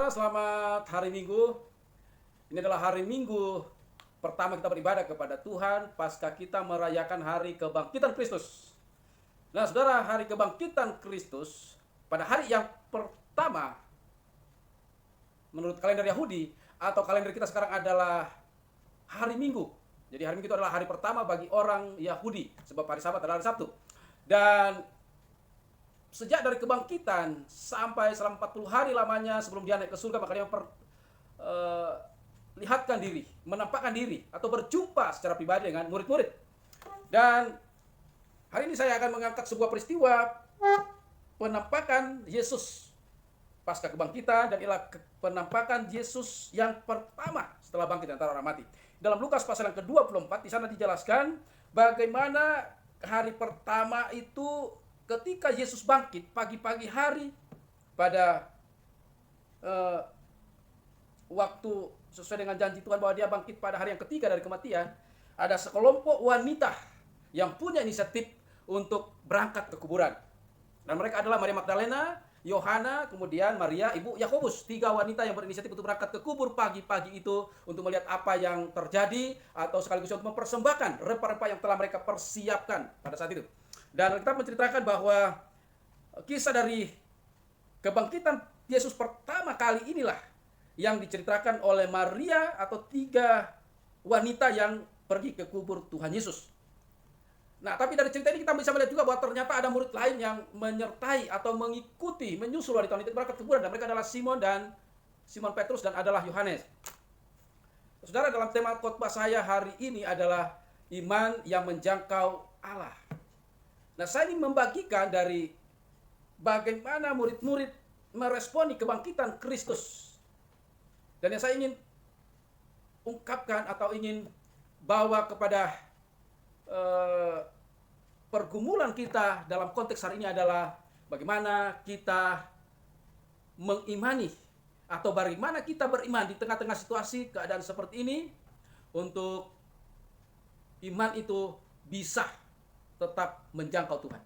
Saudara, selamat hari Minggu. Ini adalah hari Minggu pertama kita beribadah kepada Tuhan pasca kita merayakan hari kebangkitan Kristus. Nah, saudara, hari kebangkitan Kristus pada hari yang pertama menurut kalender Yahudi atau kalender kita sekarang adalah hari Minggu. Jadi hari Minggu itu adalah hari pertama bagi orang Yahudi, sebab hari Sabat adalah hari Sabtu. Dan sejak dari kebangkitan sampai selama 40 hari lamanya sebelum dia naik ke surga, maka dia lihatkan diri, menampakkan diri atau berjumpa secara pribadi dengan murid-murid. Dan hari ini saya akan mengangkat sebuah peristiwa penampakan Yesus pasca kebangkitan, dan ialah penampakan Yesus yang pertama setelah bangkit antara orang mati. Dalam Lukas pasal yang ke-24 di sana dijelaskan bagaimana hari pertama itu ketika Yesus bangkit pagi-pagi hari pada waktu sesuai dengan janji Tuhan bahwa dia bangkit pada hari yang ketiga dari kematian, ada sekelompok wanita yang punya inisiatif untuk berangkat ke kuburan. Dan mereka adalah Maria Magdalena, Yohana, kemudian Maria ibu Yakobus. 3 wanita yang berinisiatif untuk berangkat ke kubur pagi-pagi itu untuk melihat apa yang terjadi atau sekaligus untuk mempersembahkan rempah-rempah yang telah mereka persiapkan pada saat itu. Dan kita menceritakan bahwa kisah dari kebangkitan Yesus pertama kali inilah yang diceritakan oleh Maria atau 3 wanita yang pergi ke kubur Tuhan Yesus. Nah, tapi dari cerita ini kita bisa melihat juga bahwa ternyata ada murid lain yang menyertai atau mengikuti, menyusul wanita-wanita berangkat ke kuburan, dan mereka adalah Simon Petrus dan adalah Yohanes. Saudara, dalam tema khotbah saya hari ini adalah iman yang menjangkau Allah. Nah, saya ingin membagikan dari bagaimana murid-murid meresponi kebangkitan Kristus. Dan yang saya ingin ungkapkan atau ingin bawa kepada pergumulan kita dalam konteks hari ini adalah bagaimana kita mengimani atau bagaimana kita beriman di tengah-tengah situasi keadaan seperti ini untuk iman itu bisa tetap menjangkau Tuhan.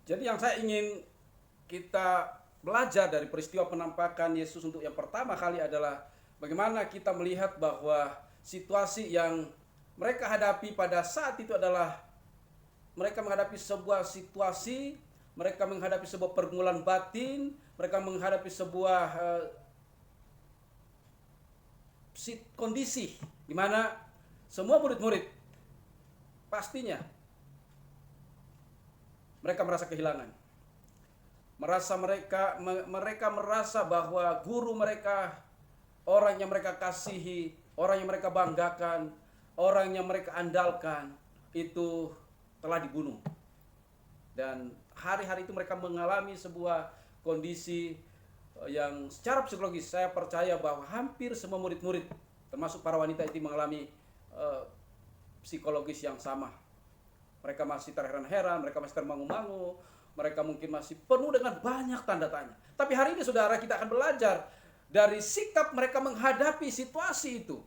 Jadi yang saya ingin kita belajar dari peristiwa penampakan Yesus untuk yang pertama kali adalah bagaimana kita melihat bahwa situasi yang mereka hadapi pada saat itu adalah mereka menghadapi sebuah situasi, mereka menghadapi sebuah pergumulan batin, mereka menghadapi sebuah kondisi di mana semua murid-murid pastinya mereka merasa kehilangan. Mereka merasa bahwa guru mereka, orang yang mereka kasihi, orang yang mereka banggakan, orang yang mereka andalkan itu telah dibunuh. Dan hari-hari itu mereka mengalami sebuah kondisi yang secara psikologis saya percaya bahwa hampir semua murid-murid termasuk para wanita itu mengalami psikologis yang sama. Mereka masih terheran-heran, mereka masih termangu-mangu, mereka mungkin masih penuh dengan banyak tanda tanya. Tapi hari ini saudara, kita akan belajar dari sikap mereka menghadapi situasi itu.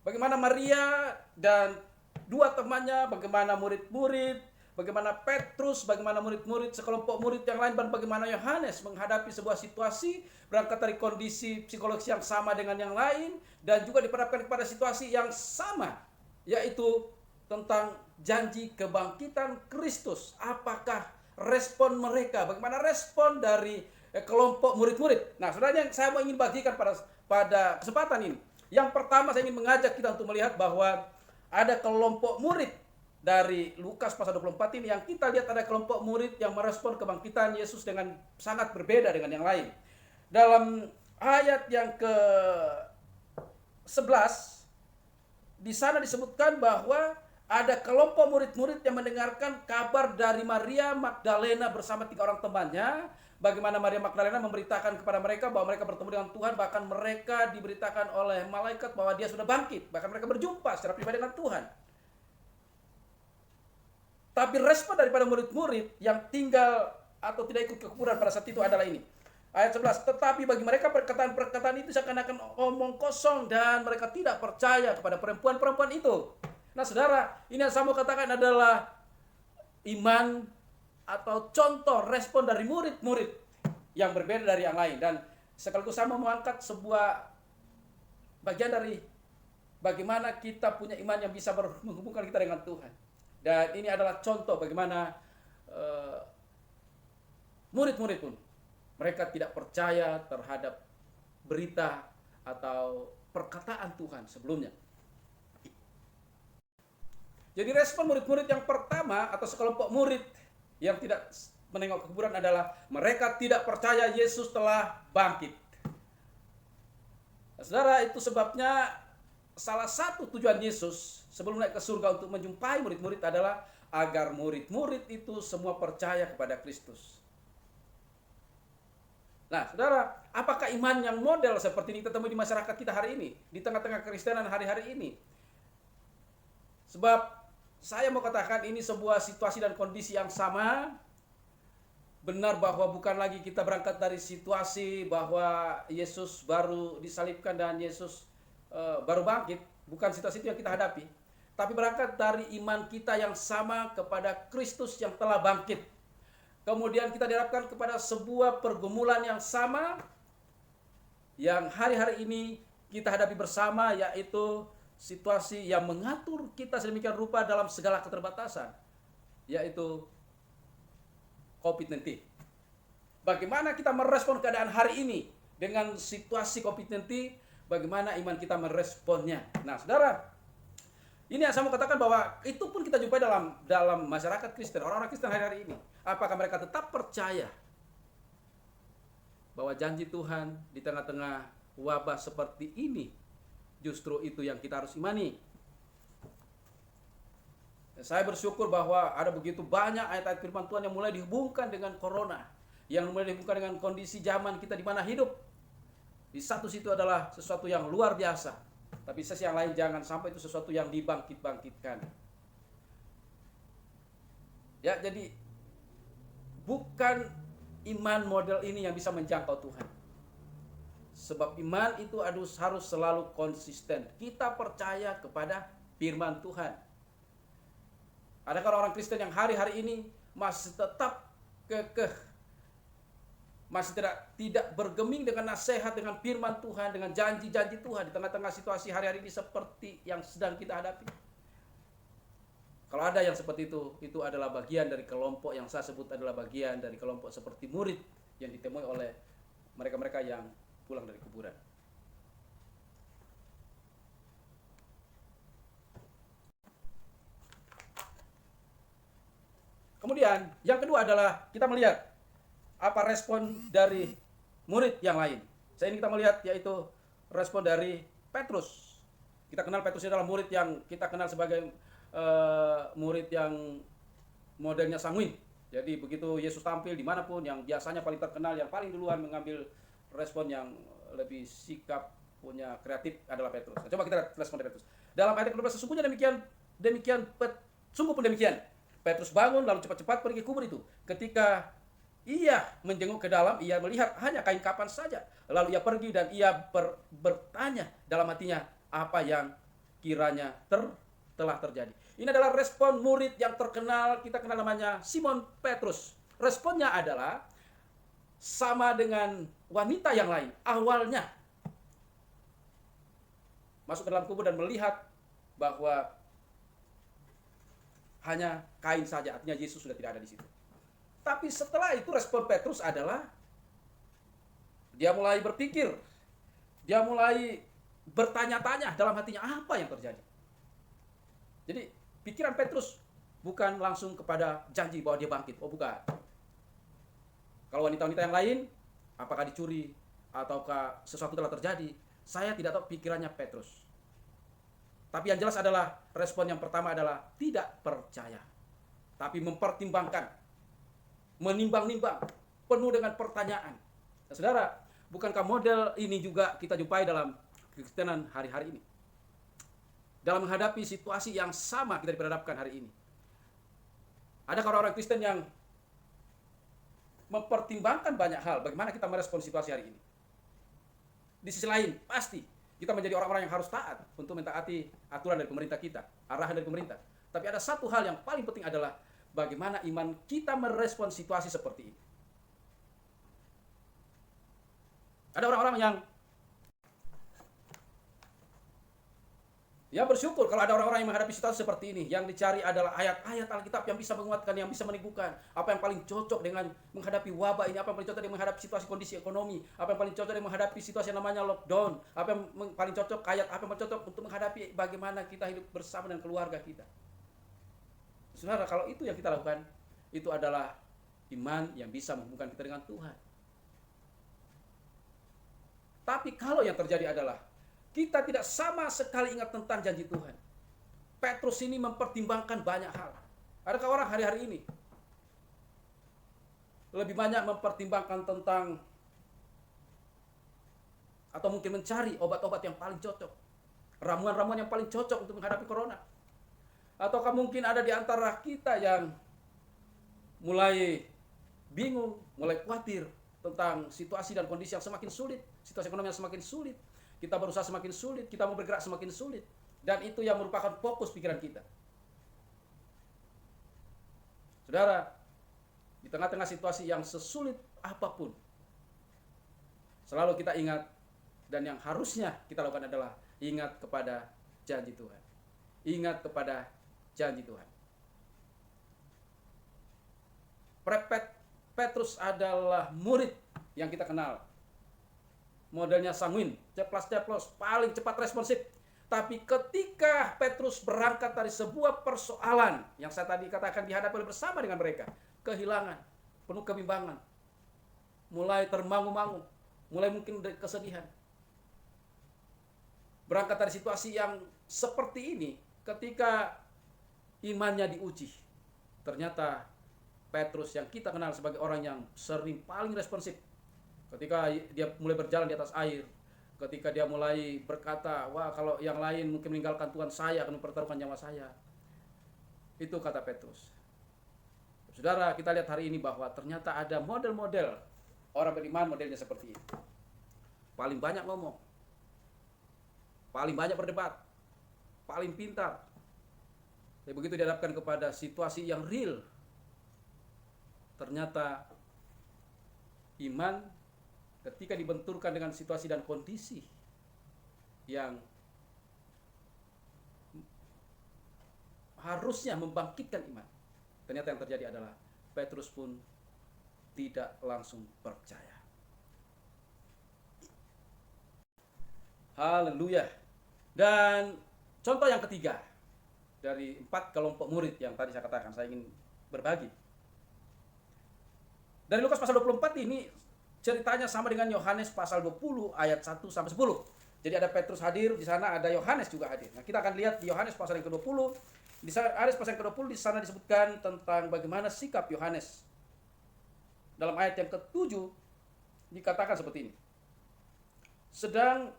Bagaimana Maria dan 2 temannya, bagaimana murid-murid, bagaimana Petrus, bagaimana murid-murid, sekelompok murid yang lain, dan bagaimana Yohanes menghadapi sebuah situasi berangkat dari kondisi psikologis yang sama dengan yang lain, dan juga diperhadapkan kepada situasi yang sama, yaitu tentang janji kebangkitan Kristus. Apakah respon mereka? Bagaimana respon dari kelompok murid-murid? Nah, saudara, yang saya mau ingin bagikan pada kesempatan ini. Yang pertama, saya ingin mengajak kita untuk melihat bahwa ada kelompok murid dari Lukas pasal 24 ini yang kita lihat ada kelompok murid yang merespon kebangkitan Yesus dengan sangat berbeda dengan yang lain. Dalam ayat yang ke-11 di sana disebutkan bahwa ada kelompok murid-murid yang mendengarkan kabar dari Maria Magdalena bersama 3 orang temannya. Bagaimana Maria Magdalena memberitakan kepada mereka bahwa mereka bertemu dengan Tuhan. Bahkan mereka diberitakan oleh malaikat bahwa dia sudah bangkit. Bahkan mereka berjumpa secara pribadi dengan Tuhan. Tapi respon daripada murid-murid yang tinggal atau tidak ikut ke kuburan pada saat itu adalah ini. Ayat 11, tetapi bagi mereka perkataan-perkataan itu seakan-akan omong kosong dan mereka tidak percaya kepada perempuan-perempuan itu. Nah saudara, ini yang saya mau katakan adalah iman atau contoh respon dari murid-murid yang berbeda dari yang lain. Dan sekaligus saya mau mengangkat sebuah bagian dari bagaimana kita punya iman yang bisa menghubungkan kita dengan Tuhan. Dan ini adalah contoh bagaimana murid-murid pun mereka tidak percaya terhadap berita atau perkataan Tuhan sebelumnya. Jadi respon murid-murid yang pertama atau sekelompok murid yang tidak menengok kuburan adalah mereka tidak percaya Yesus telah bangkit. Nah, saudara, itu sebabnya salah satu tujuan Yesus sebelum naik ke surga untuk menjumpai murid-murid adalah agar murid-murid itu semua percaya kepada Kristus. Nah, saudara, apakah iman yang model seperti ini ketemu di masyarakat kita hari ini, di tengah-tengah kekristenan hari-hari ini? Sebab saya mau katakan ini sebuah situasi dan kondisi yang sama. Benar bahwa bukan lagi kita berangkat dari situasi bahwa Yesus baru disalibkan dan Yesus baru bangkit. Bukan situasi itu yang kita hadapi. Tapi berangkat dari iman kita yang sama kepada Kristus yang telah bangkit. Kemudian kita diharapkan kepada sebuah pergumulan yang sama yang hari-hari ini kita hadapi bersama, yaitu situasi yang mengatur kita sedemikian rupa dalam segala keterbatasan, yaitu COVID-19. Bagaimana kita merespon keadaan hari ini dengan situasi COVID-19, bagaimana iman kita meresponnya. Nah, saudara, ini yang saya mau katakan bahwa itu pun kita jumpai dalam masyarakat Kristen, orang-orang Kristen hari-hari ini. Apakah mereka tetap percaya bahwa janji Tuhan di tengah-tengah wabah seperti ini justru itu yang kita harus imani? Saya bersyukur bahwa ada begitu banyak ayat-ayat firman Tuhan yang mulai dihubungkan dengan corona, yang mulai dihubungkan dengan kondisi zaman kita di mana hidup. Di satu situ adalah sesuatu yang luar biasa, tapi sisi yang lain jangan sampai itu sesuatu yang dibangkit-bangkitkan. Ya, jadi bukan iman model ini yang bisa menjangkau Tuhan. Sebab iman itu harus selalu konsisten. Kita percaya kepada firman Tuhan. Adakah orang Kristen yang hari-hari ini masih tetap kekeh, masih tidak bergeming dengan nasihat, dengan firman Tuhan, dengan janji-janji Tuhan di tengah-tengah situasi hari-hari ini seperti yang sedang kita hadapi? Kalau ada yang seperti itu adalah bagian dari kelompok yang saya sebut adalah bagian dari kelompok seperti murid yang ditemui oleh mereka-mereka yang pulang dari kuburan. Kemudian yang kedua adalah kita melihat apa respon dari murid yang lain. Saya ingin kita melihat yaitu respon dari Petrus. Kita kenal Petrus adalah murid yang kita kenal sebagai murid yang modelnya sanguin. Jadi begitu Yesus tampil dimanapun, yang biasanya paling terkenal, yang paling duluan mengambil respon yang lebih sikap punya kreatif adalah Petrus. Nah, coba kita lihat respon dari Petrus. Dalam ayat ke-12, sesungguhnya sungguh pun demikian. Petrus bangun lalu cepat-cepat pergi ke kubur itu. Ketika ia menjenguk ke dalam, ia melihat hanya kain kapan saja. Lalu ia pergi dan ia bertanya dalam hatinya apa yang kiranya telah terjadi. Ini adalah respon murid yang terkenal, kita kenal namanya Simon Petrus. Responnya adalah sama dengan wanita yang lain. Awalnya masuk ke dalam kubur dan melihat bahwa hanya kain saja, artinya Yesus sudah tidak ada di situ. Tapi setelah itu respon Petrus adalah dia mulai berpikir, dia mulai bertanya-tanya dalam hatinya apa yang terjadi. Jadi pikiran Petrus bukan langsung kepada janji bahwa dia bangkit. Oh, bukan. Kalau wanita-wanita yang lain, apakah dicuri ataukah sesuatu telah terjadi, saya tidak tahu pikirannya Petrus. Tapi yang jelas adalah respon yang pertama adalah tidak percaya, tapi mempertimbangkan, menimbang-nimbang, penuh dengan pertanyaan. Nah, saudara, bukankah model ini juga kita jumpai dalam kekristenan hari-hari ini? Dalam menghadapi situasi yang sama kita diperhadapkan hari ini. Ada orang-orang Kristen yang mempertimbangkan banyak hal bagaimana kita merespon situasi hari ini. Di sisi lain, pasti kita menjadi orang-orang yang harus taat untuk mentaati aturan dari pemerintah kita, arahan dari pemerintah. Tapi ada satu hal yang paling penting adalah bagaimana iman kita merespon situasi seperti ini. Ada orang-orang yang bersyukur kalau ada orang-orang yang menghadapi situasi seperti ini. Yang dicari adalah ayat-ayat Alkitab yang bisa menguatkan, yang bisa meneguhkan. Apa yang paling cocok dengan menghadapi wabah ini, apa yang paling cocok dengan menghadapi situasi kondisi ekonomi, apa yang paling cocok dengan menghadapi situasi yang namanya lockdown, apa yang paling cocok ayat, apa yang paling cocok untuk menghadapi bagaimana kita hidup bersama dengan keluarga kita. Saudara, kalau itu yang kita lakukan, itu adalah iman yang bisa menghubungkan kita dengan Tuhan. Tapi kalau yang terjadi adalah kita tidak sama sekali ingat tentang janji Tuhan. Petrus ini mempertimbangkan banyak hal. Adakah orang hari-hari ini lebih banyak mempertimbangkan tentang, atau mungkin mencari obat-obat yang paling cocok, ramuan-ramuan yang paling cocok untuk menghadapi corona? Ataukah mungkin ada di antara kita yang mulai bingung, mulai khawatir tentang situasi dan kondisi yang semakin sulit, situasi ekonomi yang semakin sulit, kita berusaha semakin sulit, kita mau bergerak semakin sulit, dan itu yang merupakan fokus pikiran kita. Saudara, di tengah-tengah situasi yang sesulit apapun, selalu kita ingat, dan yang harusnya kita lakukan adalah ingat kepada janji Tuhan. Ingat kepada janji Tuhan. Petrus adalah murid yang kita kenal. Modelnya sanguin, ceplas-ceplos, paling cepat responsif. Tapi ketika Petrus berangkat dari sebuah persoalan yang saya tadi katakan dihadapi bersama dengan mereka, kehilangan, penuh kebimbangan, mulai termangu-mangu, mulai mungkin kesedihan. Berangkat dari situasi yang seperti ini, ketika imannya diuji, ternyata Petrus yang kita kenal sebagai orang yang sering paling responsif, ketika dia mulai berjalan di atas air, ketika dia mulai berkata, wah kalau yang lain mungkin meninggalkan Tuhan, saya akan mempertaruhkan nyawa saya. Itu kata Petrus. Saudara, kita lihat hari ini bahwa ternyata ada model-model orang beriman, modelnya seperti ini. Paling banyak ngomong, paling banyak berdebat, paling pintar. Tapi begitu dihadapkan kepada situasi yang real, ternyata iman ketika dibenturkan dengan situasi dan kondisi yang harusnya membangkitkan iman, ternyata yang terjadi adalah Petrus pun tidak langsung percaya. Haleluya. Dan contoh yang ketiga dari 4 kelompok murid yang tadi saya katakan, saya ingin berbagi. Dari Lukas pasal 24 ini ceritanya sama dengan Yohanes pasal 20 ayat 1 sampai 10. Jadi ada Petrus hadir, di sana ada Yohanes juga hadir. Nah, kita akan lihat di Yohanes pasal yang ke-20. Di Yohanes pasal yang ke-20 di sana disebutkan tentang bagaimana sikap Yohanes. Dalam ayat yang ke-7 dikatakan seperti ini. Sedang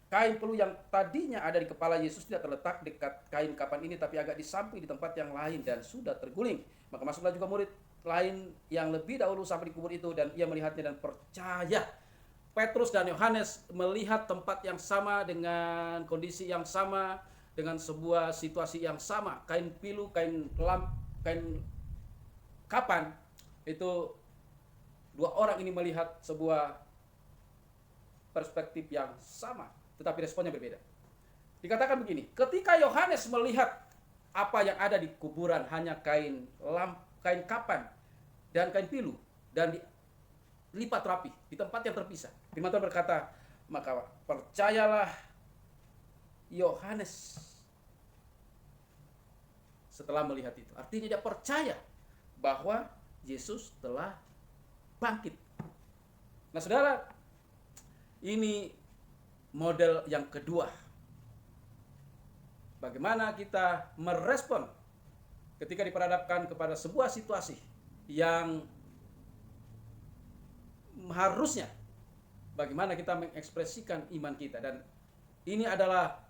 kain peluh yang tadinya ada di kepala Yesus tidak terletak dekat kain kapan ini, tapi agak di samping di tempat yang lain dan sudah terguling. Maka masuklah juga murid lain yang lebih dahulu sampai di kubur itu, dan ia melihatnya dan percaya. Petrus dan Yohanes melihat tempat yang sama dengan kondisi yang sama, dengan sebuah situasi yang sama. Kain pilu, kain kapan, itu dua orang ini melihat sebuah perspektif yang sama, tetapi responnya berbeda. Dikatakan begini, ketika Yohanes melihat apa yang ada di kuburan hanya kain kapan dan kain pilu, dan dilipat rapi di tempat yang terpisah, firman Tuhan berkata, maka percayalah Yohanes setelah melihat itu. Artinya dia percaya bahwa Yesus telah bangkit. Nah saudara, ini model yang kedua. Bagaimana kita merespon ketika diperhadapkan kepada sebuah situasi yang harusnya bagaimana kita mengekspresikan iman kita. Dan ini adalah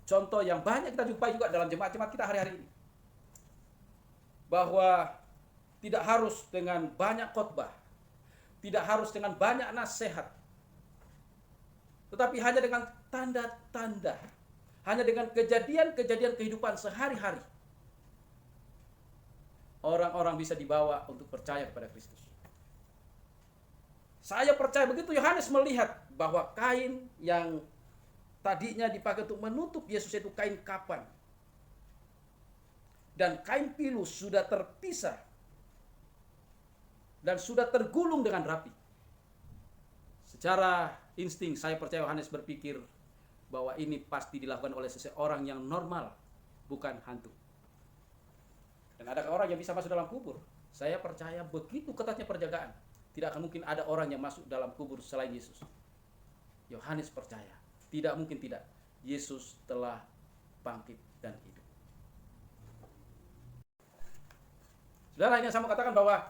contoh yang banyak kita jumpai juga dalam jemaat-jemaat kita hari-hari ini. Bahwa tidak harus dengan banyak khotbah, tidak harus dengan banyak nasihat, tetapi hanya dengan tanda-tanda, hanya dengan kejadian-kejadian kehidupan sehari-hari, orang-orang bisa dibawa untuk percaya kepada Kristus. Saya percaya begitu Yohanes melihat bahwa kain yang tadinya dipakai untuk menutup Yesus itu kain kapan. Dan kain pilus sudah terpisah dan sudah tergulung dengan rapi. Secara insting saya percaya Yohanes berpikir bahwa ini pasti dilakukan oleh seseorang yang normal, bukan hantu. Dan adakah orang yang bisa masuk dalam kubur? Saya percaya begitu ketatnya penjagaan, tidak akan mungkin ada orang yang masuk dalam kubur selain Yesus. Yohanes percaya, tidak mungkin tidak. Yesus telah bangkit dan hidup. Saudara, yang saya mau katakan bahwa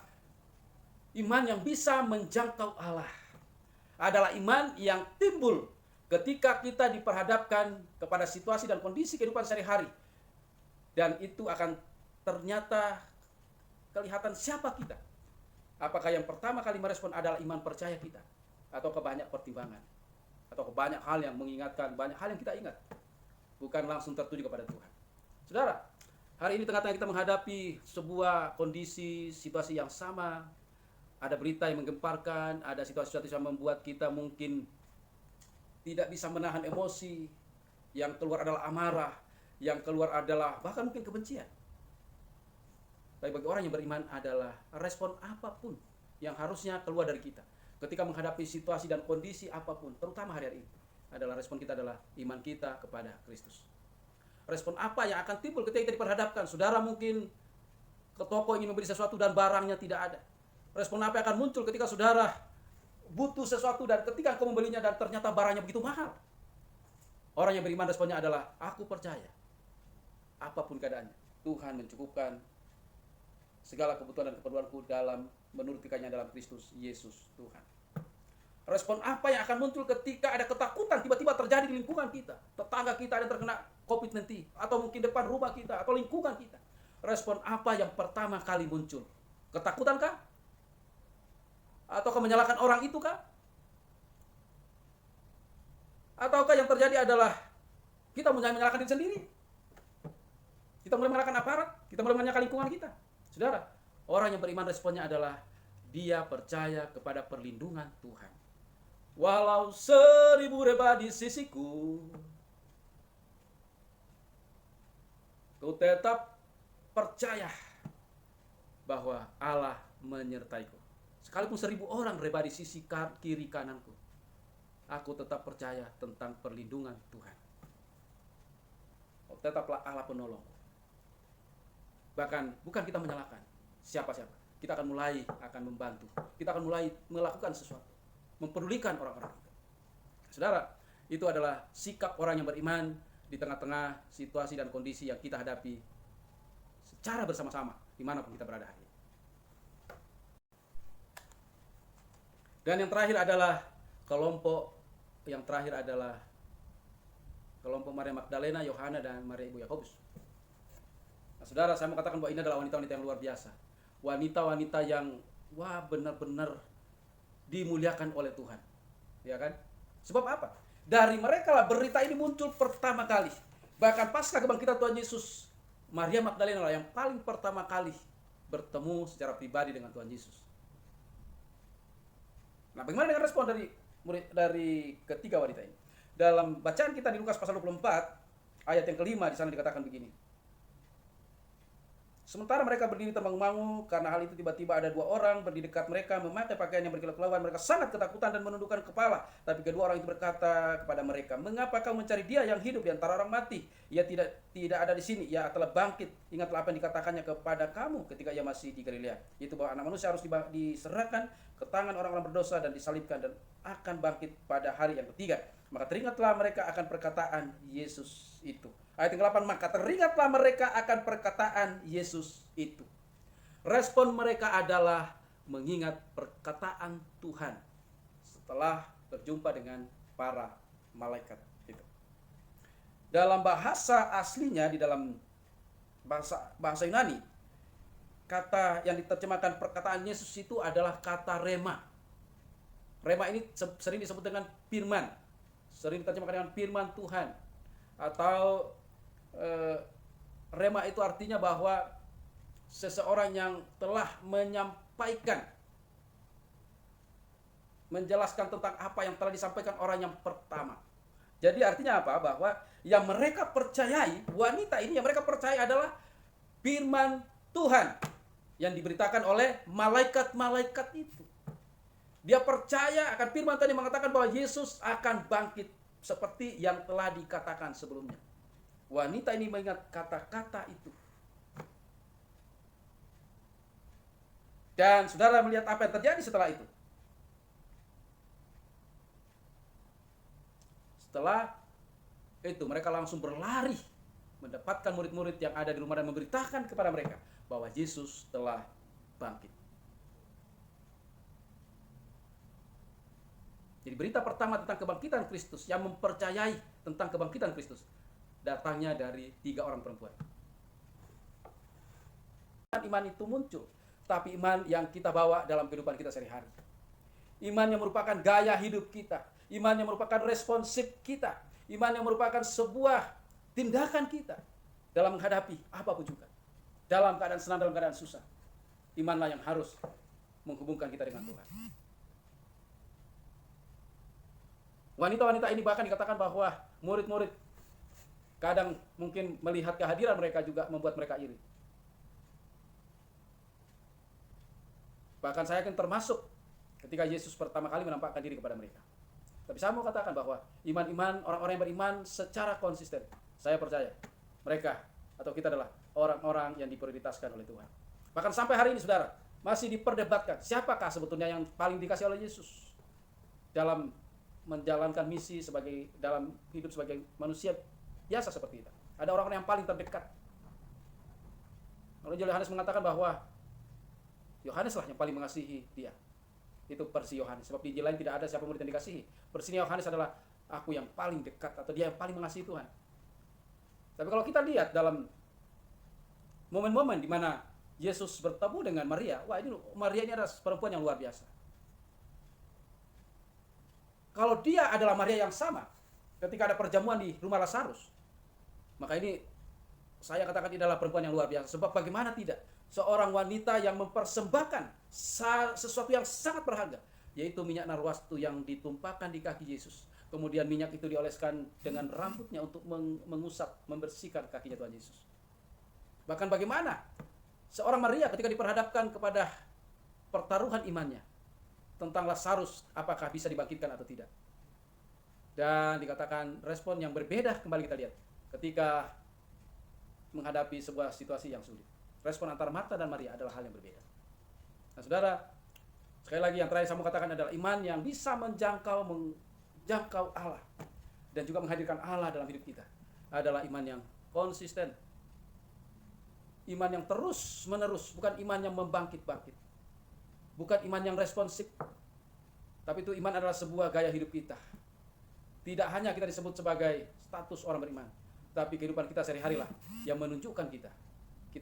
iman yang bisa menjangkau Allah adalah iman yang timbul ketika kita diperhadapkan kepada situasi dan kondisi kehidupan sehari-hari. Dan itu akan ternyata kelihatan siapa kita. Apakah yang pertama kali merespon adalah iman percaya kita, atau kebanyak pertimbangan, atau kebanyak hal yang mengingatkan, banyak hal yang kita ingat, bukan langsung tertuju kepada Tuhan. Saudara, hari ini tengah-tengah kita menghadapi sebuah kondisi, situasi yang sama. Ada berita yang menggemparkan, ada situasi-situasi yang membuat kita mungkin tidak bisa menahan emosi. Yang keluar adalah amarah, yang keluar adalah bahkan mungkin kebencian. Tapi bagi orang yang beriman adalah respon apapun yang harusnya keluar dari kita ketika menghadapi situasi dan kondisi apapun, terutama hari-hari ini, adalah respon kita adalah iman kita kepada Kristus. Respon apa yang akan timbul ketika kita diperhadapkan? Saudara mungkin ke toko ingin membeli sesuatu dan barangnya tidak ada. Respon apa yang akan muncul ketika saudara butuh sesuatu dan ketika engkau membelinya dan ternyata barangnya begitu mahal? Orang yang beriman responnya adalah, aku percaya apapun keadaannya, Tuhan mencukupkan segala kebutuhan dan keperluanku dalam menurutikannya dalam Kristus Yesus Tuhan. Respon apa yang akan muncul ketika ada ketakutan tiba-tiba terjadi di lingkungan kita? Tetangga kita ada yang terkena COVID-19, atau mungkin depan rumah kita, atau lingkungan kita. Respon apa yang pertama kali muncul? Ketakutan kah? Ataukah menyalahkan orang itu kah? Ataukah yang terjadi adalah kita mulai menyalahkan diri sendiri? Kita mulai menyalahkan aparat? Kita mulai menyalahkan lingkungan kita? Saudara, orang yang beriman responnya adalah dia percaya kepada perlindungan Tuhan. Walau 1000 rebah di sisiku, ku tetap percaya bahwa Allah menyertaiku. Sekalipun 1000 orang rebah di sisi kiri kananku, aku tetap percaya tentang perlindungan Tuhan. Tetaplah Allah penolongku. Bahkan bukan kita menyalahkan siapa-siapa. Kita akan membantu. Kita akan mulai melakukan sesuatu, mempedulikan orang-orang kita. Saudara, itu adalah sikap orang yang beriman di tengah-tengah situasi dan kondisi yang kita hadapi secara bersama-sama dimanapun kita berada hari ini. Dan yang terakhir adalah kelompok Maria Magdalena, Yohana, dan Maria Ibu Yakobus. Nah, saudara, saya mau katakan bahwa ini adalah wanita-wanita yang luar biasa. Wanita-wanita yang benar-benar dimuliakan oleh Tuhan. Ya kan? Sebab apa? Dari mereka lah berita ini muncul pertama kali. Bahkan pasca kebangkitan Tuhan Yesus, Maria Magdalena lah yang paling pertama kali bertemu secara pribadi dengan Tuhan Yesus. Nah, bagaimana dengan respon dari ketiga wanita ini? Dalam bacaan kita di Lukas pasal 24, ayat yang kelima, di sana dikatakan begini. Sementara mereka berdiri termangu-mangu, karena hal itu tiba-tiba ada 2 orang berdiri dekat mereka, memakai pakaian yang berkilau-kilauan. Mereka sangat ketakutan dan menundukkan kepala. Tapi kedua orang itu berkata kepada mereka, "Mengapa kau mencari Dia yang hidup di antara orang mati? Ia tidak ada di sini, Ia telah bangkit. Ingatlah apa yang dikatakannya kepada kamu ketika Ia masih di Galilea, itu bahwa Anak Manusia harus diserahkan ke tangan orang-orang berdosa dan disalibkan dan akan bangkit pada hari yang ketiga." Maka teringatlah mereka akan perkataan Yesus itu. Ayat yang ke-8, maka teringatlah mereka akan perkataan Yesus itu. Respon mereka adalah mengingat perkataan Tuhan setelah berjumpa dengan para malaikat itu. Dalam bahasa aslinya, di dalam bahasa Yunani, kata yang diterjemahkan perkataan Yesus itu adalah kata rema. Rema ini sering disebut dengan firman, sering diterjemahkan dengan firman Tuhan. Atau rema itu artinya bahwa seseorang yang telah menjelaskan tentang apa yang telah disampaikan orang yang pertama. Jadi artinya apa? Bahwa yang mereka percayai, wanita ini yang mereka percaya adalah firman Tuhan yang diberitakan oleh malaikat-malaikat itu. Dia percaya akan firman tadi mengatakan bahwa Yesus akan bangkit seperti yang telah dikatakan sebelumnya. Wanita ini mengingat kata-kata itu. Dan saudara melihat apa yang terjadi setelah itu. Setelah itu mereka langsung berlari mendapatkan murid-murid yang ada di rumah dan memberitakan kepada mereka bahwa Yesus telah bangkit. Jadi berita pertama tentang kebangkitan Kristus yang mempercayai tentang kebangkitan Kristus datangnya dari 3 orang perempuan. Iman itu muncul, tapi iman yang kita bawa dalam kehidupan kita sehari-hari. Iman yang merupakan gaya hidup kita, iman yang merupakan responsif kita, iman yang merupakan sebuah tindakan kita dalam menghadapi apapun juga. Dalam keadaan senang, dalam keadaan susah. Imanlah yang harus menghubungkan kita dengan Tuhan. Wanita-wanita ini bahkan dikatakan bahwa murid-murid kadang mungkin melihat kehadiran mereka juga membuat mereka iri. Bahkan saya yakin termasuk ketika Yesus pertama kali menampakkan diri kepada mereka. Tapi saya mau katakan bahwa iman-iman, orang-orang yang beriman secara konsisten, saya percaya mereka atau kita adalah orang-orang yang diprioritaskan oleh Tuhan. Bahkan sampai hari ini saudara, masih diperdebatkan siapakah sebetulnya yang paling dikasih oleh Yesus dalam menjalankan misi sebagai dalam hidup sebagai manusia biasa seperti kita. Ada orang-orang yang paling terdekat. Lalu Yohanes mengatakan bahwa Yohanes lah yang paling mengasihi dia. Itu versi Yohanes. Sebab di Injil lain tidak ada siapa murid yang dikasihi. Versi Yohanes adalah aku yang paling dekat atau dia yang paling mengasihi Tuhan. Tapi kalau kita lihat dalam momen-momen di mana Yesus bertemu dengan Maria, wah ini Maria ini adalah perempuan yang luar biasa. Kalau dia adalah Maria yang sama ketika ada perjamuan di rumah Lazarus, maka ini saya katakan ini adalah perempuan yang luar biasa. Sebab bagaimana tidak seorang wanita yang mempersembahkan sesuatu yang sangat berharga, yaitu minyak narwastu yang ditumpahkan di kaki Yesus. Kemudian minyak itu dioleskan dengan rambutnya untuk mengusap, membersihkan kakinya Tuhan Yesus. Bahkan bagaimana seorang Maria ketika diperhadapkan kepada pertaruhan imannya tentang Lazarus apakah bisa dibangkitkan atau tidak. Dan dikatakan respon yang berbeda kembali kita lihat ketika menghadapi sebuah situasi yang sulit. Respon antara Marta dan Maria adalah hal yang berbeda. Nah saudara, sekali lagi yang terakhir saya mau katakan adalah iman yang bisa menjangkau Allah dan juga menghadirkan Allah dalam hidup kita adalah iman yang konsisten, iman yang terus menerus, bukan iman yang membangkit-bangkit, bukan iman yang responsif, tapi itu iman adalah sebuah gaya hidup kita. Tidak hanya kita disebut sebagai status orang beriman, tapi kehidupan kita sehari-hari lah yang menunjukkan kita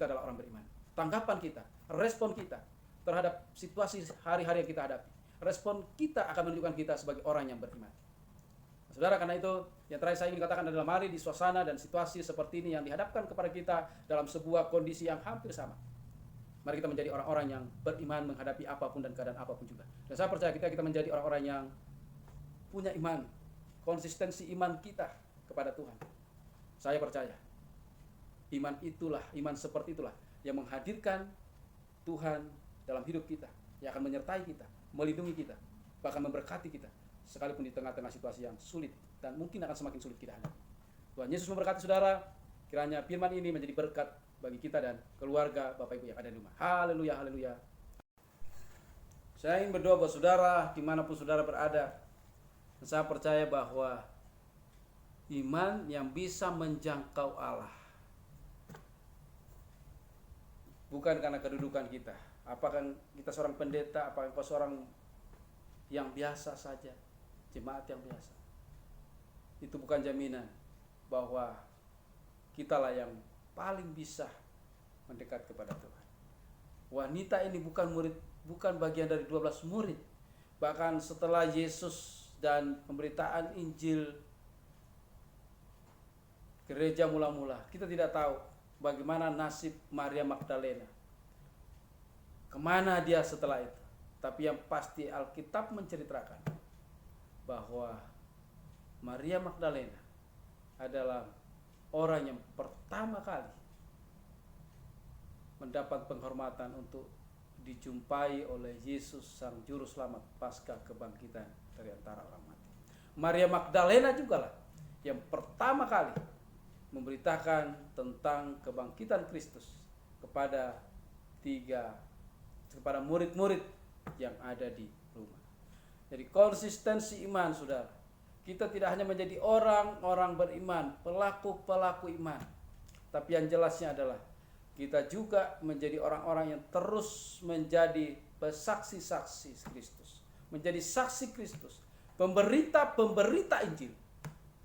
adalah orang beriman. Tanggapan kita, respon kita terhadap situasi hari-hari yang kita hadapi, respon kita akan menunjukkan kita sebagai orang yang beriman. Nah, saudara, karena itu yang terakhir saya ingin katakan adalah mari di suasana dan situasi seperti ini yang dihadapkan kepada kita dalam sebuah kondisi yang hampir sama, mari kita menjadi orang-orang yang beriman menghadapi apapun dan keadaan apapun juga. Dan saya percaya kita menjadi orang-orang yang punya iman, konsistensi iman kita kepada Tuhan. Saya percaya iman itulah, iman seperti itulah yang menghadirkan Tuhan dalam hidup kita, yang akan menyertai kita, melindungi kita, bahkan memberkati kita sekalipun di tengah-tengah situasi yang sulit dan mungkin akan semakin sulit kita hadapi. Tuhan Yesus memberkati saudara. Kiranya firman ini menjadi berkat bagi kita dan keluarga Bapak Ibu yang ada di rumah. Haleluya, haleluya. Saya ingin berdoa buat saudara dimanapun saudara berada. Dan saya percaya bahwa iman yang bisa menjangkau Allah bukan karena kedudukan kita. Apakah kita seorang pendeta, apakah kita seorang yang biasa saja, jemaat yang biasa. Itu bukan jaminan bahwa kitalah yang paling bisa mendekat kepada Tuhan. Wanita ini bukan bagian dari 12 murid. Bahkan setelah Yesus dan pemberitaan Injil gereja mula-mula, kita tidak tahu bagaimana nasib Maria Magdalena kemana dia setelah itu. Tapi yang pasti Alkitab menceritakan bahwa Maria Magdalena adalah orang yang pertama kali mendapat penghormatan untuk dijumpai oleh Yesus sang juru selamat pasca kebangkitan dari antara orang mati. Maria Magdalena juga lah yang pertama kali memberitakan tentang kebangkitan Kristus kepada murid-murid yang ada di rumah. Jadi konsistensi iman, saudara. Kita tidak hanya menjadi orang-orang beriman, pelaku-pelaku iman, tapi yang jelasnya adalah kita juga menjadi orang-orang yang terus menjadi pesaksi-saksi Kristus, menjadi saksi Kristus, pemberita-pemberita Injil.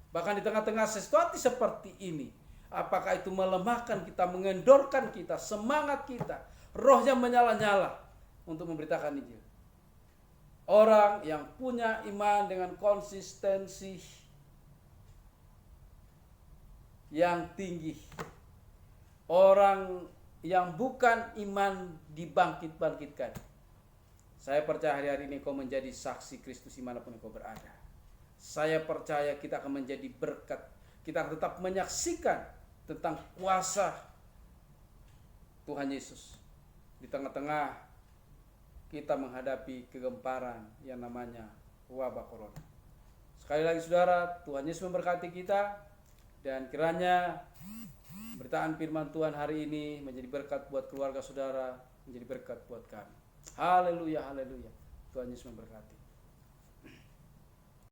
Bahkan di tengah-tengah situasi seperti ini, apakah itu melemahkan kita, mengendorkan kita, semangat kita, rohnya menyala-nyala untuk memberitakan Injil. Orang yang punya iman dengan konsistensi yang tinggi, orang yang bukan iman dibangkit-bangkitkan. Saya percaya hari-hari ini kau menjadi saksi Kristus dimanapun kau berada. Saya percaya kita akan menjadi berkat. Kita akan tetap menyaksikan tentang kuasa Tuhan Yesus di tengah-tengah kita menghadapi kegemparan yang namanya wabah corona. Sekali lagi saudara, Tuhan Yesus memberkati kita, dan kiranya beritaan firman Tuhan hari ini menjadi berkat buat keluarga saudara, menjadi berkat buat kami. Haleluya, haleluya. Tuhan Yesus memberkati.